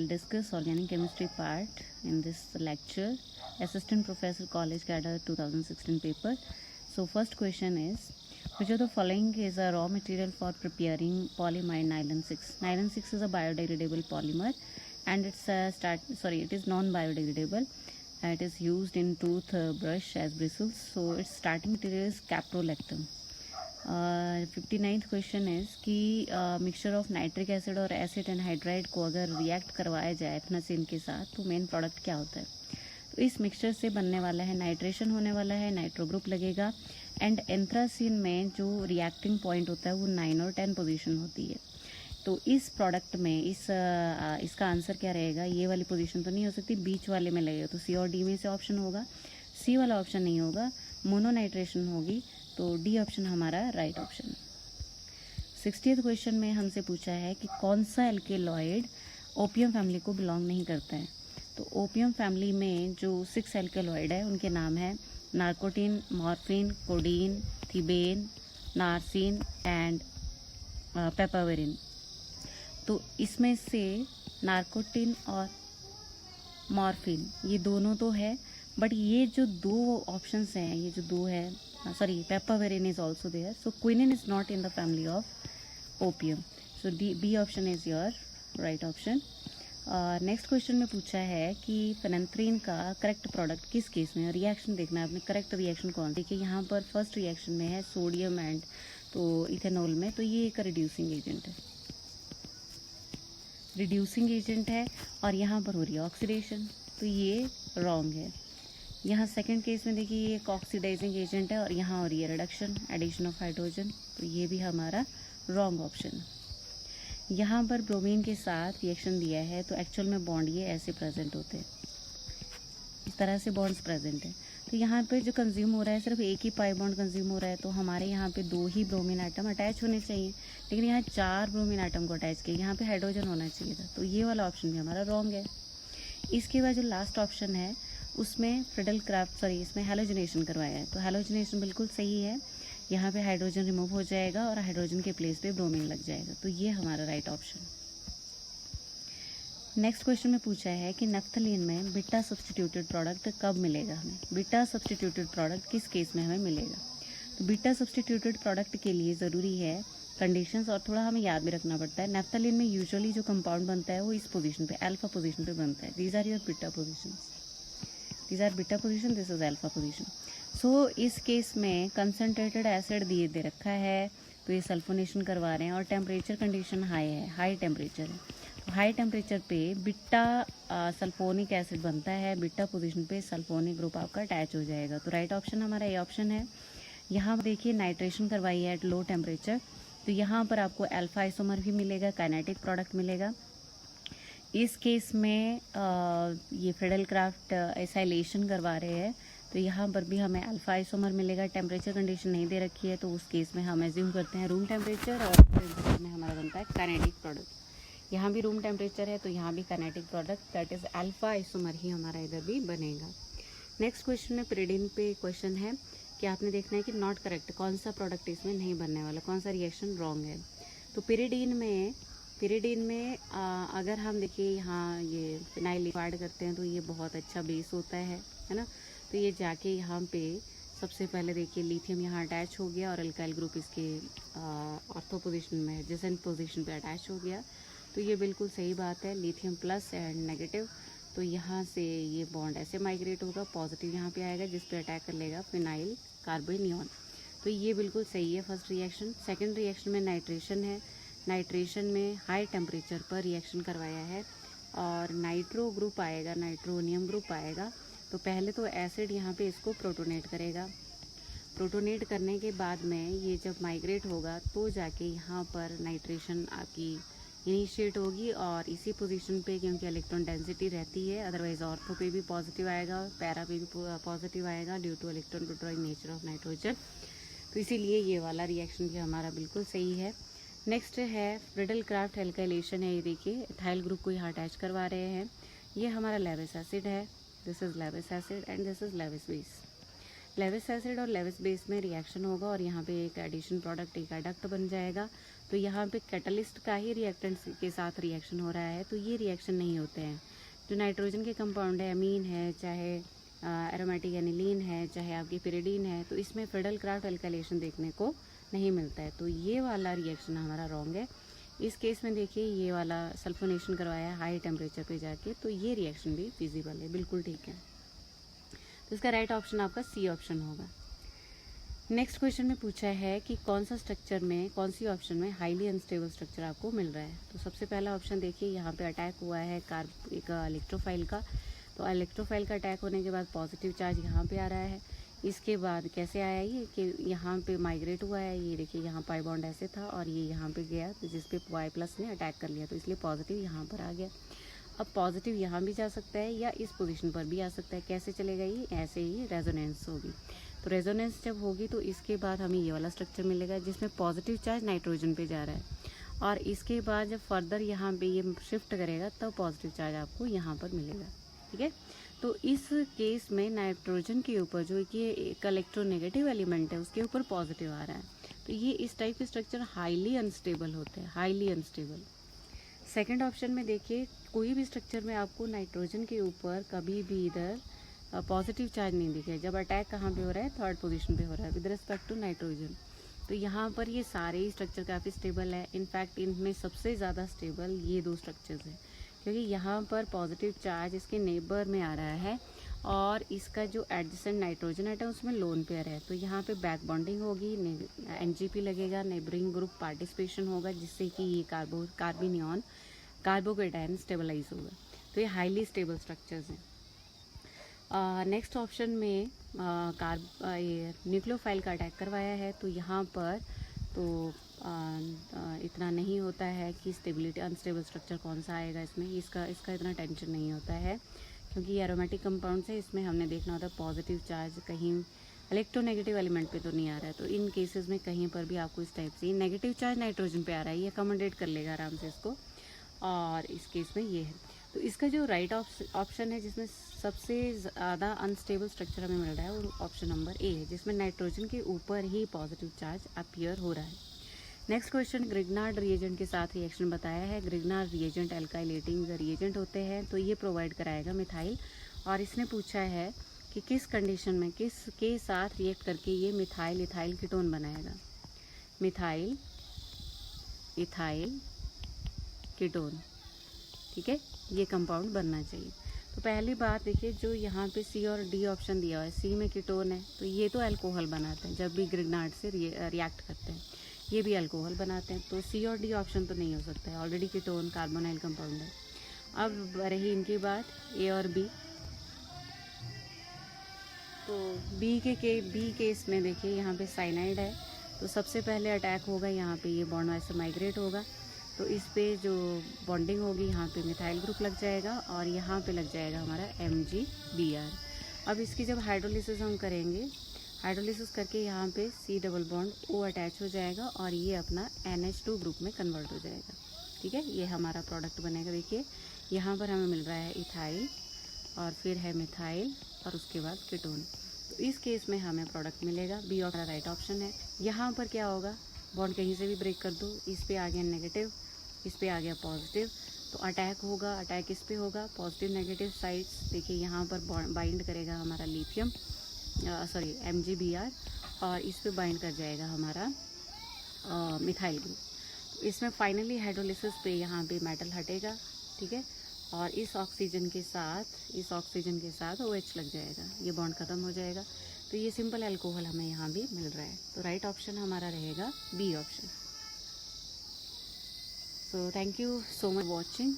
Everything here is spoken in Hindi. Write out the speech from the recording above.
Discuss organic chemistry part in this lecture, assistant professor college cadre 2016 paper. So first question is, which of the following is a raw material for preparing polyamide nylon 6? Nylon 6 is a biodegradable polymer and it is non biodegradable. It is used in toothbrush as bristles. So its starting material is caprolactam. 59th question is कि मिक्सचर ऑफ नाइट्रिक एसिड और एसिड एनहाइड्राइड को अगर रिएक्ट करवाया जाए एथनासिन के साथ तो मेन प्रोडक्ट क्या होता है? तो इस मिक्सचर से बनने वाला है नाइट्रेशन होने वाला है, नाइट्रो ग्रुप लगेगा एंड एंथ्रासिन में जो रिएक्टिंग पॉइंट होता है वो 9 और 10 पोजीशन होती है. तो इस प्रोडक्ट में इसका आंसर क्या रहेगा? ये वाली पोजीशन तो नहीं हो सकती, बीच वाले में लगेगा. तो सी और डी में से ऑप्शन होगा. सी वाला ऑप्शन नहीं होगा, मोनोनाइट्रेशन होगी. तो डी ऑप्शन हमारा राइट ऑप्शन. 60th क्वेश्चन में हमसे पूछा है कि कौन सा एल्केलॉइड ओपियम फैमिली को बिलोंग नहीं करता है. तो ओपियम फैमिली में जो 6 एल्केलॉइड है उनके नाम है नार्कोटिन, मॉर्फिन, कोडीन, थिबेन, नार्सिन एंड पेपावेरिन. तो इसमें से नार्कोटिन और मॉर्फिन ये दोनों तो है, बट ये जो दो ऑप्शंस हैं, ये जो दो है, sorry, pepaverin is also there. So quinine is not in the family of opium. So B option is your right option. Next question में पूछा है कि फेनेंथ्रीन का करेक्ट प्रोडक्ट किस केस में? रिएक्शन देखना है आपने, करेक्ट रिएक्शन कौन? देखिए यहाँ पर फर्स्ट रिएक्शन में है सोडियम एंड तो इथेनॉल में, तो ये एक रिड्यूसिंग एजेंट है और यहाँ पर हो रही है ऑक्सीडेशन, तो ये रॉन्ग है. यहाँ सेकंड केस में देखिए ये एक ऑक्सीडाइजिंग एजेंट है और यहाँ हो रही है रिडक्शन, एडिशन ऑफ हाइड्रोजन, तो ये भी हमारा रॉन्ग ऑप्शन. यहाँ पर ब्रोमीन के साथ रिएक्शन दिया है तो एक्चुअल में बॉन्ड ये ऐसे प्रेजेंट होते हैं, इस तरह से बॉन्ड्स प्रेजेंट है. तो यहाँ पे जो कंज्यूम हो रहा है सिर्फ एक ही पाई बॉन्ड कंज्यूम हो रहा है, तो हमारे यहाँ पे 2 ही ब्रोमीन आइटम अटैच होने चाहिए, लेकिन यहाँ 4 ब्रोमीन आइटम को अटैच किया. यहाँ पे हाइड्रोजन होना चाहिए था, तो ये वाला ऑप्शन भी हमारा रॉन्ग है. इसके बाद जो लास्ट ऑप्शन है उसमें इसमें हैलोजिनेशन करवाया है, तो हैलोजिनेशन बिल्कुल सही है. यहाँ पे हाइड्रोजन रिमूव हो जाएगा और हाइड्रोजन के प्लेस पे ब्रोमीन लग जाएगा, तो ये हमारा राइट ऑप्शन. नेक्स्ट क्वेश्चन में पूछा है कि नफ्थलीन में बीटा सब्सटीट्यूटेड प्रोडक्ट कब मिलेगा हमें? बीटा सब्सटीट्यूटेड प्रोडक्ट किस केस में हमें मिलेगा? तो बीटा सब्सटीट्यूटेड प्रोडक्ट के लिए ज़रूरी है कंडीशंस और थोड़ा हमें याद भी रखना पड़ता है. नफ्थलीन में यूजुअली जो कंपाउंड बनता है वो इस पोजीशन पे, अल्फा पोजीशन पे बनता है. These are your beta positions. These are beta position, this is alpha position. So इस केस में कंसनट्रेटेड एसिड दे रखा है, तो ये सल्फोनेशन करवा रहे हैं और टेम्परेचर कंडीशन हाई है, हाई टेम्परेचर है. तो हाई टेम्परेचर पे बीटा सल्फोनिक एसिड बनता है, बीटा पोजीशन पे सल्फोनिक ग्रुप आपका अटैच हो जाएगा. तो राइट ऑप्शन हमारा ये ऑप्शन है. यहाँ देखिए नाइट्रेशन करवाई है एट लो टेम्परेचर, तो यहाँ पर आपको अल्फा आइसोमर भी मिलेगा, काइनेटिक प्रोडक्ट मिलेगा. इस केस में ये फ्रेडलक्राफ्ट एसाइलेशन करवा रहे हैं, तो यहाँ पर भी हमें अल्फा आइसोमर मिलेगा. टेम्परेचर कंडीशन नहीं दे रखी है, तो उस केस में हम एज्यूम करते हैं रूम टेम्परेचर और टेम्परेचर में हमारा बनता है काइनेटिक प्रोडक्ट. यहाँ भी रूम टेम्परेचर है तो यहाँ भी kinetic product that is alpha isomer ही हमारा इधर भी बनेगा. नेक्स्ट क्वेश्चन में पिरिडीन पे क्वेश्चन है कि आपने देखना है कि नॉट करेक्ट, कौन सा प्रोडक्ट इसमें नहीं बनने वाला, कौन सा रिएक्शन रॉन्ग है. तो पिरिडीन में अगर हम देखिए यहाँ ये फिनाइल ऐड करते हैं तो ये बहुत अच्छा बेस होता है ना. तो ये जाके यहाँ पे सबसे पहले देखिए लिथियम यहाँ अटैच हो गया और अल्काइल ग्रुप इसके ऑर्थो पोजीशन में, एडजेसेंट पोजीशन पे अटैच हो गया. तो ये बिल्कुल सही बात है, लिथियम प्लस एंड नेगेटिव. तो यहाँ से ये बॉन्ड ऐसे माइग्रेट होगा, पॉजिटिव यहाँ पे आएगा जिस पे अटैक कर लेगा फिनाइल कार्बोनियन. तो ये बिल्कुल सही है फर्स्ट रिएक्शन. सेकेंड रिएक्शन में नाइट्रेशन है, नाइट्रेशन में हाई टेम्परेचर पर रिएक्शन करवाया है और नाइट्रो ग्रुप आएगा, नाइट्रोनियम ग्रुप आएगा. तो पहले तो एसिड यहाँ पे इसको प्रोटोनेट करेगा, प्रोटोनेट करने के बाद में ये जब माइग्रेट होगा तो जाके यहाँ पर नाइट्रेशन आपकी इनिशिएट होगी और इसी पोजीशन पे, क्योंकि इलेक्ट्रॉन डेंसिटी रहती है, अदरवाइज ऑर्थो पे भी पॉजिटिव आएगा, पैरा पे भी पॉजिटिव आएगा due two electron withdrawing nature of nitrogen. तो इसीलिए ये वाला रिएक्शन भी हमारा बिल्कुल सही है. नेक्स्ट है फ्रेडलक्राफ्ट एल्काइलेशन है, ये देखिए इथाइल ग्रुप को यहाँ अटैच करवा रहे हैं. ये हमारा लेविस एसिड है, this is Lewis acid and this is Lewis base. Lewis acid और लेविस बेस में रिएक्शन होगा और यहाँ पे एक एडिशन प्रोडक्ट, एक एडक्ट बन जाएगा। तो यहाँ पे कैटलिस्ट का ही रिएक्टेंट के साथ रिएक्शन हो रहा है, तो ये रिएक्शन नहीं होते हैं। जो नाइट्रोजन के कंपाउंड है, अमीन है, चाहे एरोमेटिक एनिलीन है, चाहे आपकी पिरिडीन है, तो इसमें फिडल क्राफ्ट एल्काइलेशन देखने को नहीं मिलता है। तो ये वाला रिएक्शन हमारा रॉन्ग है। इस केस में देखिए ये वाला सल्फोनेशन करवाया है हाई टेम्परेचर पे जाके, तो ये रिएक्शन भी फिजिबल है, बिल्कुल ठीक है। तो इसका राइट ऑप्शन आपका सी ऑप्शन होगा। नेक्स्ट क्वेश्चन में पूछा है कि कौन सा स्ट्रक्चर में, कौन सी ऑप्शन में हाईली अनस्टेबल स्ट्रक्चर आपको मिल रहा है। तो सबसे पहला ऑप्शन देखिए, यहाँ पे अटैक हुआ है एक इलेक्ट्रोफाइल का। तो इलेक्ट्रोफाइल का अटैक होने के बाद पॉजिटिव चार्ज यहाँ पे आ रहा है। इसके बाद कैसे आया ये कि यहाँ पे माइग्रेट हुआ है, ये देखिए यहाँ पाई बॉन्ड ऐसे था और ये यहाँ पे गया, तो जिस पे Y+ ने अटैक कर लिया, तो इसलिए पॉजिटिव यहाँ पर आ गया। अब पॉजिटिव यहाँ भी जा सकता है या इस पोजीशन पर भी आ सकता है। कैसे चलेगा ये, ऐसे ही रेजोनेंस होगी। तो रेजोनेंस जब होगी तो इसके बाद हमें ये वाला स्ट्रक्चर मिलेगा जिसमें पॉजिटिव चार्ज नाइट्रोजन पे जा रहा है, और इसके बाद जब फर्दर यहाँ पे ये शिफ्ट करेगा तब पॉजिटिव चार्ज आपको यहाँ पर मिलेगा। ठीक है, तो इस केस में नाइट्रोजन के ऊपर जो कि एक इलेक्ट्रोनेगेटिव एलिमेंट है उसके ऊपर पॉजिटिव आ रहा है, तो ये इस टाइप के स्ट्रक्चर हाईली अनस्टेबल होते हैं, हाईली अनस्टेबल। सेकंड ऑप्शन में देखिए, कोई भी स्ट्रक्चर में आपको नाइट्रोजन के ऊपर कभी भी इधर पॉजिटिव चार्ज नहीं दिखे। जब अटैक कहाँ पे हो रहा है, थर्ड पोजीशन पे हो रहा है विद रिस्पेक्ट टू नाइट्रोजन। तो यहाँ पर ये सारे ही स्ट्रक्चर काफ़ी स्टेबल है। इनफैक्ट इनमें सबसे ज़्यादा स्टेबल ये दो स्ट्रक्चर्स हैं, क्योंकि यहाँ पर पॉजिटिव चार्ज इसके नेबर में आ रहा है और इसका जो एडजेसेंट नाइट्रोजन एटम उसमें लोन पेयर है। तो यहाँ पे बैक बॉन्डिंग होगी, NGP लगेगा, नेबरिंग ग्रुप पार्टिसिपेशन होगा, जिससे कि ये कार्बोनियन कार्बोकेटायन स्टेबलाइज होगा। तो ये हाईली स्टेबल स्ट्रक्चर्स हैं। नेक्स्ट ऑप्शन में ये न्यूक्लियोफाइल का अटैक करवाया है, तो यहाँ पर तो इतना नहीं होता है कि स्टेबिलिटी, अनस्टेबल स्ट्रक्चर कौन सा आएगा इसमें, इसका इतना टेंशन नहीं होता है, क्योंकि ये एरोमेटिक कंपाउंड है। इसमें हमने देखना होता है पॉजिटिव चार्ज कहीं इलेक्ट्रोनेगेटिव एलिमेंट पे तो नहीं आ रहा है। तो इन केसेस में कहीं पर भी आपको इस टाइप से नेगेटिव चार्ज नाइट्रोजन पे आ रहा है, ये अकोमोडेट कर लेगा आराम से इसको, और इस केस में ये है। तो इसका जो राइट ऑप्शन है जिसमें सबसे ज़्यादा अनस्टेबल स्ट्रक्चर हमें मिल रहा है वो ऑप्शन नंबर ए है, जिसमें नाइट्रोजन के ऊपर ही पॉजिटिव चार्ज अपीयर हो रहा है। नेक्स्ट क्वेश्चन, ग्रिग्नार्ड रिएजेंट के साथ रिएक्शन बताया है। ग्रिग्नार्ड रिएजेंट एल्काइलेटिंग रिएजेंट होते हैं, तो ये प्रोवाइड कराएगा मिथाइल, और इसने पूछा है कि किस कंडीशन में किस के साथ रिएक्ट करके ये मिथाइल इथाइल कीटोन बनाएगा। मिथाइल इथाइल कीटोन, ठीक है, ये कंपाउंड बनना चाहिए। तो पहली बात देखिए, जो यहाँ पे सी और डी ऑप्शन दिया हुआ है, सी में कीटोन है, तो ये तो अल्कोहल बनाते हैं जब भी ग्रिग्नार्ड से रिएक्ट करते हैं, ये भी अल्कोहल बनाते हैं, तो सी और डी ऑप्शन तो नहीं हो सकता है, ऑलरेडी कीटोन कार्बोनाइल कंपाउंड है। अब रही इनकी बात ए और बी, तो बी केस में देखिए यहाँ पे साइनाइड है, तो सबसे पहले अटैक होगा यहाँ पे, ये बॉन्ड ऐसे माइग्रेट होगा, तो इस पे जो बॉन्डिंग होगी यहाँ पे मिथाइल ग्रुप लग जाएगा और यहाँ पे लग जाएगा हमारा MgBr। अब इसकी जब हाइड्रोलिसिस हम करेंगे, हाइड्रोलिसिस करके यहाँ पे C double bond O attach हो जाएगा और ये अपना NH2 ग्रुप में कन्वर्ट हो जाएगा। ठीक है, ये हमारा प्रोडक्ट बनेगा। देखिए यहाँ पर हमें मिल रहा है इथाइल और फिर है मिथाइल और उसके बाद कीटोन। तो इस केस में हमें प्रोडक्ट मिलेगा, बी और राइट ऑप्शन है। यहाँ पर क्या होगा, बॉन्ड कहीं से भी ब्रेक कर दो, इस पे आ गया नेगेटिव, इस पे आ गया पॉजिटिव, तो अटैक होगा, अटैक इस पे होगा, पॉजिटिव नेगेटिव साइड्स देखिए यहाँ पर बाइंड करेगा हमारा लिथियम MgBr और इस पे बाइंड कर जाएगा हमारा मिथाइल ग्रुप। तो इसमें फाइनली हाइड्रोलिसिस पे यहाँ पे मेटल हटेगा, ठीक है, और इस ऑक्सीजन के साथ OH लग जाएगा, ये बॉन्ड ख़त्म हो जाएगा। तो ये सिंपल अल्कोहल हमें यहाँ भी मिल रहा है। तो राइट ऑप्शन हमारा रहेगा B option. So thank you so much watching.